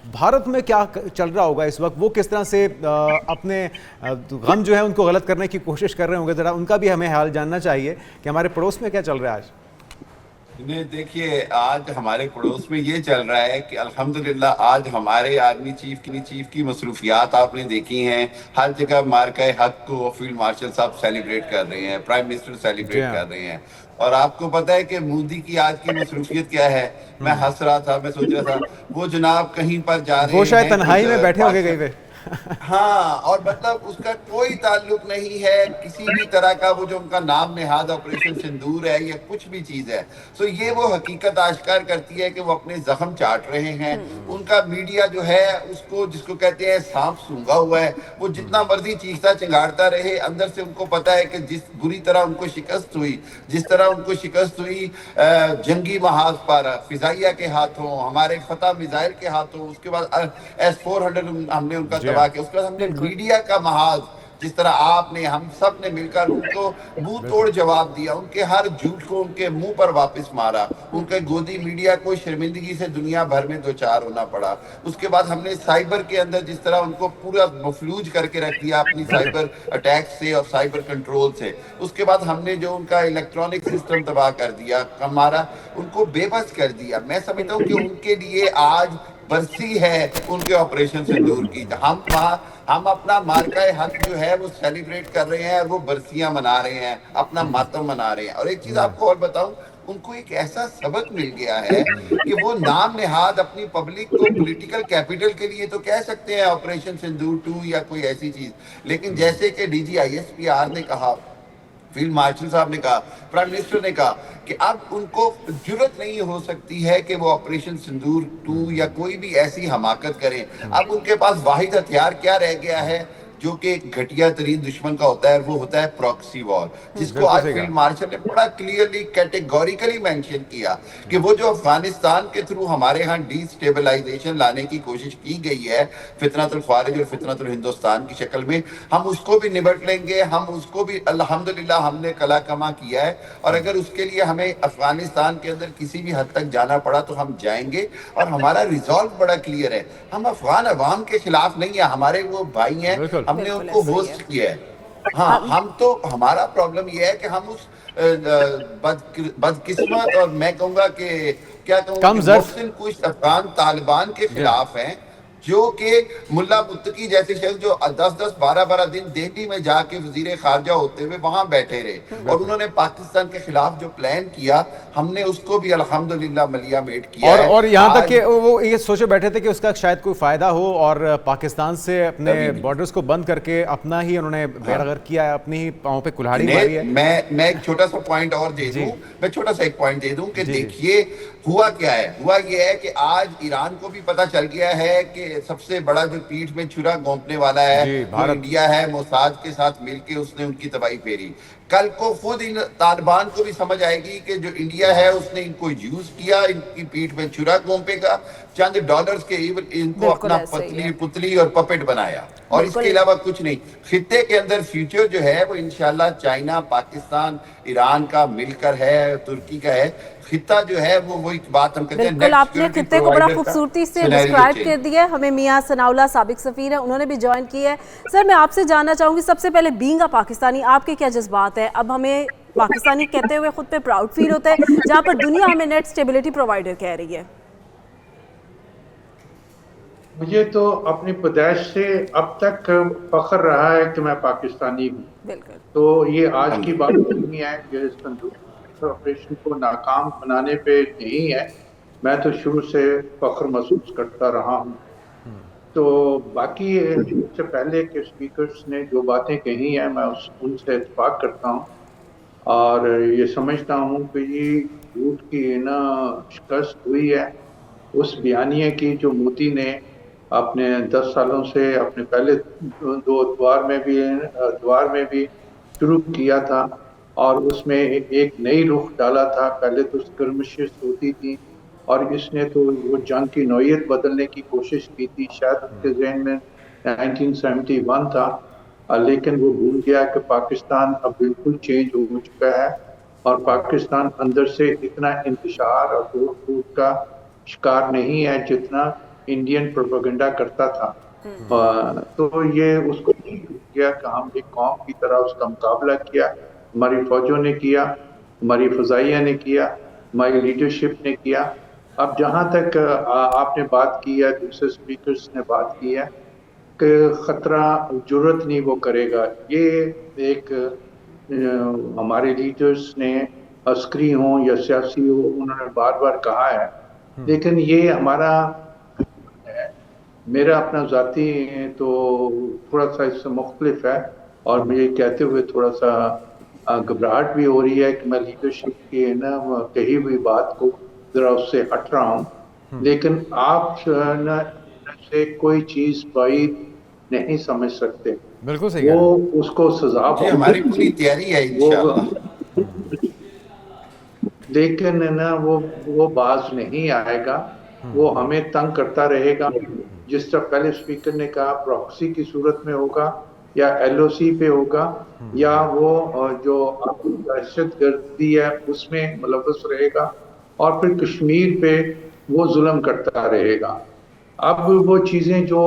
भारत में क्या चल रहा होगा इस वक्त, वो किस तरह से अपने गम जो है उनको गलत करने की कोशिश कर रहे होंगे, ज़रा उनका भी हमें हाल जानना चाहिए कि हमारे पड़ोस में क्या चल रहा है आज। देखिए, आज हमारे पड़ोस में ये चल रहा है कि अल्हम्दुलिल्लाह आज हमारे आर्मी चीफ की मसरूफियात आपने देखी हैं। हर जगह मार्का हक को फील्ड मार्शल साहब सेलिब्रेट कर रहे हैं, प्राइम मिनिस्टर जी सेलिब्रेट हाँ। कर रहे हैं। और आपको पता है कि मोदी की आज की मसरूफियत क्या है? मैं हंस रहा था, मैं सोच रहा था वो जनाब कहीं पर जा वो रहे शायद हैं कुछ तन्हाई में बैठे होंगे कहीं भाषण। पे। हाँ, और मतलब उसका कोई ताल्लुक नहीं है किसी भी तरह का, वो जो उनका नाम नेहाद ऑपरेशन सिंदूर है या कुछ भी चीज है। सो ये वो हकीकत आश्कार करती है कि वो अपने जख्म चाट रहे हैं। उनका मीडिया जो है उसको, जिसको कहते हैं सांप सूंघा हुआ है, वो जितना मर्जी चीखता चिंगाड़ता रहे, अंदर से उनको पता है कि जिस बुरी तरह उनको शिकस्त हुई, जिस तरह उनको शिकस्त हुई जंगी महाज पर, फिजाइया के हाथों, हमारे फतह मिसाइल के हाथों, उसके बाद S-400 हमने उनका जी हाँ। तबाह किया, उसके बाद हमने मीडिया का महाज, जिस तरह आपने हम सब ने मिलकर उनको मुंह तोड़ बिल्कुल। जवाब दिया, उनके हर झूठ को उनके मुंह पर वापस मारा, उनके गोदी मीडिया को शर्मिंदगी से दुनिया भर में दो चार होना पड़ा। उसके बाद हमने साइबर के अंदर जिस तरह उनको पूरा मफलूज करके रख दिया अपनी साइबर अटैक से और साइबर कंट्रोल से। उसके बाद हमने जो उनका इलेक्ट्रॉनिक सिस्टम तबाह कर दिया, हमारा उनको बेबस कर दिया। मैं समझता हूँ कि उनके लिए आज बरसी है उनके ऑपरेशन सिंदूर की। हम अपना मार्का हक जो है वो सेलिब्रेट कर रहे हैं, वो बरसियां मना रहे हैं, अपना मातम मना रहे हैं। और एक चीज आपको और बताऊं, उनको एक ऐसा सबक मिल गया है कि वो नाम नेहाद अपनी पब्लिक को पॉलिटिकल कैपिटल के लिए तो कह सकते हैं ऑपरेशन सिंदूर 2 या कोई ऐसी चीज, लेकिन जैसे कि DGISPR ने कहा, फील्ड मार्शल साहब ने कहा, प्राइम मिनिस्टर ने कहा कि अब उनको जरूरत नहीं हो सकती है कि वो ऑपरेशन सिंदूर 2 या कोई भी ऐसी हमाकत करें। अब उनके पास वाहिद हथियार क्या रह गया है जो कि एक घटिया तरीन दुश्मन का होता है, वो होता है प्रॉक्सी वॉर, जिसको बिल्कुल आज सही फील्ड कहा। मार्शल ने बड़ा क्लियरली कैटेगोरिकली मेंशन किया कि वो जो अफगानिस्तान के थ्रू हमारे यहाँ डिस्टेबलाइजेशन लाने की कोशिश की गई है फितनतुल ख्वारिज और फितनतुल हिंदुस्तान की शक्ल में, हम उसको भी निबट लेंगे। हम उसको भी अल्हम्दुलिल्लाह हमने कला कमा किया है, और अगर उसके लिए हमें अफगानिस्तान के अंदर किसी भी हद तक जाना पड़ा तो हम जाएंगे। और हमारा रिजॉल्व बड़ा क्लियर है, हम अफगान अवाम के खिलाफ नहीं है, हमारे वो भाई हैं, बिल्कुल। हमने बिल्कुल उनको ऐसा ही होस्ट है। किया है। हाँ, हम तो, हमारा प्रॉब्लम ये है कि हम उस बदकिस्मत और मैं कहूंगा कि क्या कहूँ कम कि ज़र्फ। मोहसिन कुछ अफगान तालिबान के जी हाँ। खिलाफ हैं, जो कि मुल्ला मुत्तकी जैसे शख्स जो 10-10 12-12 दिन दिल्ली में जाके वजीर खारजा होते हुए वहां बैठे रहे, और बिल्कुल। उन्होंने पाकिस्तान के खिलाफ जो प्लान किया, हमने उसको भी अल्हम्दुलिल्लाह मलिया मेट किया है। और यहाँ तक आज कि वो ये सोचे बैठे थे कि उसका शायद कोई फ़ायदा हो, और पाकिस्तान से अपने कभी भी बॉर्डर्स को बंद करके अपना ही उन्होंने बेड़गर किया है, अपनी ही पाँव पे कुल्हाड़ी मारी है। मैं एक छोटा सा पॉइंट और दे जी दूं, मैं छोटा सा एक पॉइंट दे दूं कि जी जी। देखिए हुआ क्या है। हुआ ये है कि आज ईरान को भी पता चल गया है कि सबसे बड़ा जो पीठ में छुरा घोंपने वाला है जी वो भारत। इंडिया है। मोसाद के साथ मिलके उसने उनकी तबाही फेरी। कल को खुद इन तालिबान को भी समझ आएगी कि जो इंडिया है उसने इनको यूज किया, इनकी पीठ में छुरा घोंपेगा, चंद डॉलर्स के इनको बिल्कुल अपना ऐसा ही पतली है। पुतली और पपेट बनाया, और इसके बिल्कुल। अलावा कुछ नहीं। खित्ते के अंदर फ्यूचर जो है वो इंशाल्लाह चाइना, पाकिस्तान, ईरान का मिलकर है, तुर्की का है। खित्ता जो है वो वही बात हम कहते हैं बिल्कुल, नेट आपने सिक्योरिटी खित्ते को बड़ा प्रोवाइडर का खूबसूरती से सिनेरियो डिस्क्राइब चेंज। कर दिया है। हमें मियां सनाउल्लाह साबिक सफीर है, उन्होंने भी ज्वाइन की है। सर, मैं आपसे जानना चाहूंगी, सबसे पहले बीइंग अ पाकिस्तानी आपके क्या जज्बात हैं? अब हमें पाकिस्तानी कहते हुए खुद पे प्राउड फील होता है, जहां पर दुनिया हमें नेट स्टेबिलिटी प्रोवाइडर कह रही है। मुझे तो अपनी पैदाइश से अब तक फख्र रहा है कि मैं पाकिस्तानी हूँ। बिल्कुल। तो ये आज की बात नहीं है, ये संदूक ऑपरेशन को नाकाम बनाने पे नहीं है। मैं तो शुरू से फख्र महसूस करता रहा हूँ। तो बाकी इससे पहले के स्पीकर्स ने जो बातें कही हैं मैं उनसे इत्तेफाक करता हूँ, और ये समझता हूँ कि ये झूठ की ना शिकस्त हुई है उस बयानिए की जो मोदी ने अपने 10 सालों से अपने पहले दो द्वार में भी शुरू किया था, और उसमें एक नई रुख डाला था। पहले तो स्कर्मिशेस होती थी, और इसने तो वो जंग की नौयत बदलने की कोशिश की थी। शायद उसके ज़हन में 1971 था, लेकिन वो भूल गया कि पाकिस्तान अब बिल्कुल चेंज हो चुका है, और पाकिस्तान अंदर से इतना इंतशार और तोड़ फूट का शिकार नहीं है जितना इंडियन प्रोपेगेंडा करता था। तो ये उसको किया कि हम एक कौम की तरह उसका मुकाबला किया, हमारी फौजों ने किया, हमारी फजाइया ने किया, हमारी लीडरशिप ने किया। अब जहाँ तक आपने बात की है, दूसरे स्पीकर्स ने बात की है कि खतरा जुर्रत नहीं वो करेगा, ये एक हमारे लीडर्स ने अस्करी हों या सियासी हो, उन्होंने बार बार कहा है, लेकिन ये हमारा मेरा अपना ज़ाती तो थोड़ा सा इससे मुख्तलिफ है, और मुझे कहते हुए थोड़ा सा घबराहट भी हो रही है कि मैं लीडरशिप की ना कही हुई बात को ज़रा उससे हट रहा हूँ। लेकिन आप ना से कोई चीज़ बाइद नहीं समझ सकते, बिल्कुल सही वो उसको सजा जी हमारी पूरी तैयारी है इंशाल्लाह। लेकिन ना वो बाज नहीं आएगा, वो हमें तंग करता रहेगा। जिस तरह पहले स्पीकर ने कहा, प्रॉक्सी की सूरत में होगा या एलओसी पे होगा, या वो जो दहशतगर्दी है उसमें मुलव्वस रहेगा, और फिर कश्मीर पे वो जुल्म करता रहेगा। अब वो चीजें जो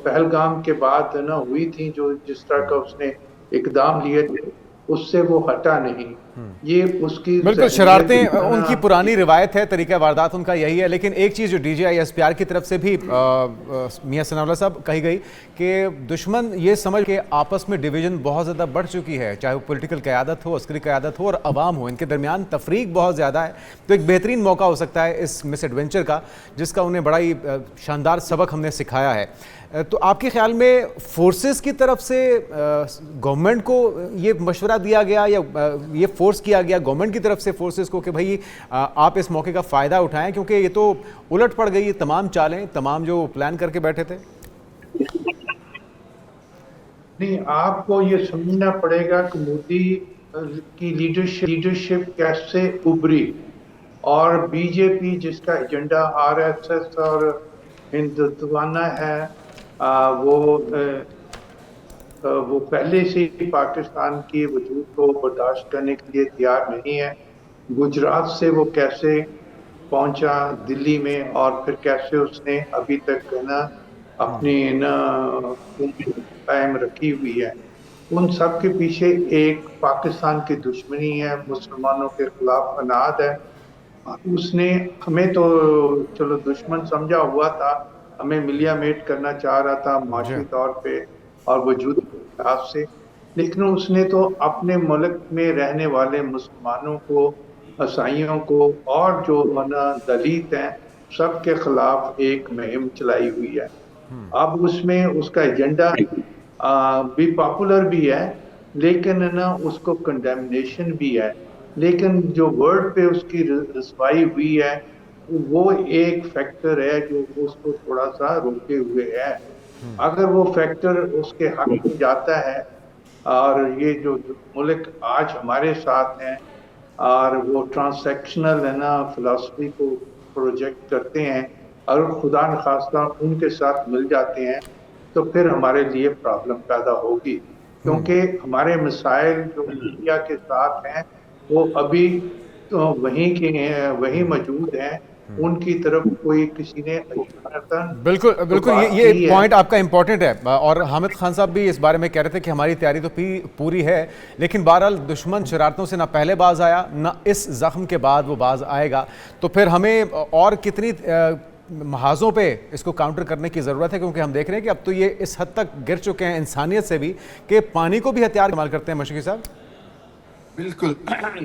पहलगाम के बाद ना हुई थी, जो जिस तरह का उसने इकदाम लिए थे, उससे वो हटा नहीं। ये उसकी बिल्कुल शरारतें उनकी पुरानी रिवायत है, तरीका वारदात उनका यही है। लेकिन एक चीज़ जो DGI-SPR की तरफ से भी मियां सनाउल्लाह साहब कही गई कि दुश्मन ये समझ के आपस में डिवीज़न बहुत ज़्यादा बढ़ चुकी है, चाहे वो पॉलिटिकल क़यादत हो, अस्करी क़यादत हो और अवाम हो, इनके दरमियान तफरीक बहुत ज़्यादा है। तो एक बेहतरीन मौका हो सकता है इस मिस एडवेंचर का, जिसका उन्हें बड़ा ही शानदार सबक हमने सिखाया है। तो आपके ख्याल में फोर्सेस की तरफ से गवर्नमेंट को ये मशवरा दिया गया या ये फोर्स किया गया गवर्नमेंट की तरफ से फोर्सेस को कि भाई आप इस मौके का फ़ायदा उठाएं, क्योंकि ये तो उलट पड़ गई तमाम चालें, तमाम जो प्लान करके बैठे थे? नहीं, आपको ये समझना पड़ेगा कि मोदी की लीडरशिप कैसे उभरी, और बीजेपी जिसका एजेंडा RSS और हिंदुत्वाना है, वो पहले से ही पाकिस्तान के वजूद को बर्दाश्त करने के लिए तैयार नहीं है। गुजरात से वो कैसे पहुंचा दिल्ली में, और फिर कैसे उसने अभी तक ना अपनी ना कायम रखी हुई है, उन सब के पीछे एक पाकिस्तान की दुश्मनी है, मुसलमानों के खिलाफ अनाद है। उसने हमें तो चलो दुश्मन समझा हुआ था, हमें मिलियामेट करना चाह रहा था माशी तौर पे और वजूद के लिहाज से, लेकिन उसने तो अपने मुल्क में रहने वाले मुसलमानों को, ईसाइयों को, और जो दलित हैं, सबके खिलाफ एक मुहिम चलाई हुई है। अब उसमें उसका एजेंडा भी पॉपुलर भी है, लेकिन ना उसको कंडेमनेशन भी है, लेकिन जो वर्ड पे उसकी रसवाई हुई है वो एक फैक्टर है जो उसको थोड़ा सा रोके हुए है। अगर वो फैक्टर उसके हक में जाता है, और ये जो मुल्क आज हमारे साथ हैं और वो ट्रांसैक्शनल है ना फिलॉसफी को प्रोजेक्ट करते हैं, और खुदा न खास्ता उनके साथ मिल जाते हैं, तो फिर हमारे लिए प्रॉब्लम पैदा होगी, क्योंकि हमारे मसाइल जो इंडिया के साथ हैं वो अभी तो वहीं मौजूद हैं, उनकी तरफ कोई किसी ने बिल्कुल बिल्कुल ये पॉइंट आपका इंपॉर्टेंट है। और हामिद खान साहब भी इस बारे में कह रहे थे कि हमारी तैयारी तो पूरी है, लेकिन बहरहाल दुश्मन शरारतों से ना पहले बाज आया, ना इस जख्म के बाद वो बाज आएगा। तो फिर हमें और कितनी महाजों पे इसको काउंटर करने की ज़रूरत है, क्योंकि हम देख रहे हैं कि अब तो ये इस हद तक गिर चुके हैं इंसानियत से भी कि पानी को भी हथियार इस्तेमाल करते हैं। मशकी साहब बिल्कुल,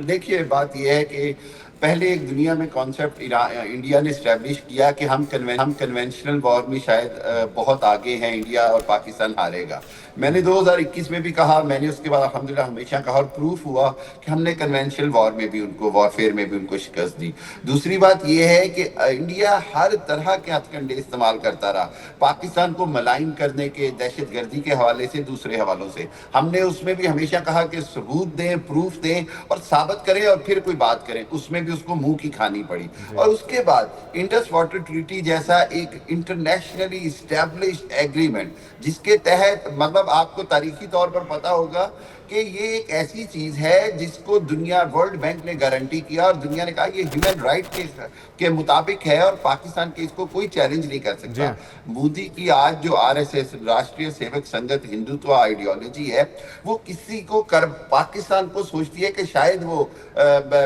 देखिए बात यह है कि पहले एक दुनिया में कॉन्सेप्ट इंडिया ने इस्टेब्लिश किया कि हम कन्वेंशनल वॉर में शायद बहुत आगे हैं, इंडिया और पाकिस्तान हारेगा। मैंने 2021 में भी कहा, मैंने उसके बाद अल्हम्दुलिल्लाह हमेशा कहा, और प्रूफ हुआ कि हमने कन्वेंशनल वॉर में भी उनको, वॉरफेयर में भी उनको शिकस्त दी। दूसरी बात यह है कि इंडिया हर तरह के हथकंडे इस्तेमाल करता रहा, पाकिस्तान को मलाइन करने के, दहशतगर्दी के हवाले से, दूसरे हवालों से। हमने उसमें भी हमेशा कहा कि सबूत दें, प्रूफ दें और साबित करें और फिर कोई बात करें, उसमें उसको मुंह की खानी पड़ी। और उसके बाद इंडस वाटर ट्रीटी जैसा एक इंटरनेशनली इस्टेब्लिश्ड एग्रीमेंट, जिसके तहत मतलब आपको तारीखी तौर पर पता होगा کہ یہ ایک ایسی چیز ہے جس کو دنیا ورلڈ بینک نے گارنٹی کیا اور دنیا نے کہا یہ ہیومن رائٹ کے مطابق ہے اور پاکستان کے اس کو کوئی چیلنج نہیں کر سکتا. مودی کی آج جو RSS راشٹریہ سیوک سنگت ہندوتوا آئیڈیالوجی ہے وہ کسی کو پاکستان کو سوچتی ہے کہ شاید وہ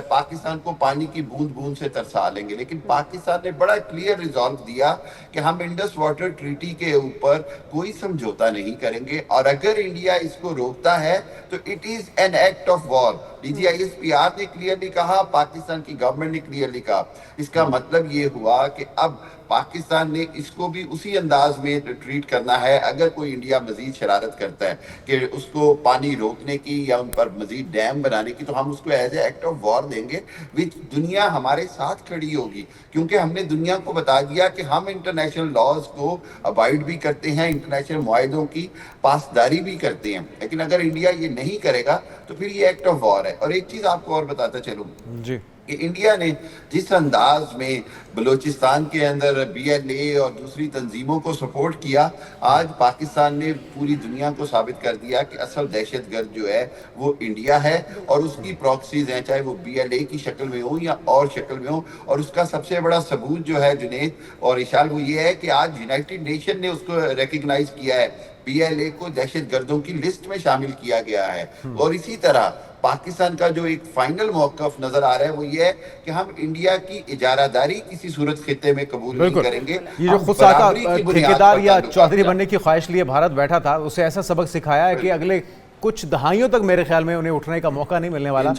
پاکستان کو پانی کی بوند بوند سے ترسا لیں گے, لیکن پاکستان نے بڑا کلیئر ریزالو دیا کہ ہم انڈس واٹر ٹریٹی کے اوپر کوئی سمجھوتا نہیں کریں گے, اور اگر انڈیا اس کو روکتا ہے تو it is an act of war. DGISPR نے کلیئرلی کہا, پاکستان کی گورنمنٹ نے کلیئرلی کہا. اس کا مطلب یہ ہوا کہ اب پاکستان نے اس کو بھی اسی انداز میں ٹریٹ کرنا ہے اگر کوئی انڈیا مزید شرارت کرتا ہے کہ اس کو پانی روکنے کی یا ان پر مزید ڈیم بنانے کی, تو ہم اس کو as a act of war دیں گے وچ دنیا ہمارے ساتھ کھڑی ہوگی, کیونکہ ہم نے دنیا کو بتا دیا کہ ہم انٹرنیشنل لاز کو ابائڈ بھی کرتے ہیں, انٹرنیشنل معاہدوں کی پاسداری بھی کرتے ہیں. لیکن اگر انڈیا یہ نہیں کرے گا تو پھر یہ ایکٹ آف وار ہے. اور ایک چیز آپ کو اور بتاتا چلوں جی کہ انڈیا نے جس انداز میں بلوچستان کے اندر BLA اور دوسری تنظیموں کو سپورٹ کیا, آج پاکستان نے پوری دنیا کو ثابت کر دیا کہ اصل دہشت گرد جو ہے وہ انڈیا ہے اور اس کی پراکسیز ہیں, چاہے وہ BLA کی شکل میں ہوں یا اور شکل میں ہوں. اور اس کا سب سے بڑا ثبوت جو ہے جنید اور اشال وہ یہ ہے کہ آج یونائٹڈ نیشن نے اس کو ریکگنائز کیا ہے, BLA کو دہشت گردوں کی لسٹ میں شامل کیا گیا ہے. اور اسی طرح پاکستان کا جو ایک فائنل موقف نظر آ رہا ہے وہ یہ ہے کہ ہم انڈیا کی اجارہ داری کسی صورت خطے میں قبول نہیں کریں گے. یہ جو خود ساتھ ٹھیکیدار یا چودھری بننے کی خواہش لیے بھارت بیٹھا تھا, اسے ایسا سبق سکھایا ہے کہ اگلے کچھ دہائیوں تک میرے خیال میں انہیں اٹھنے کا موقع نہیں ملنے والا.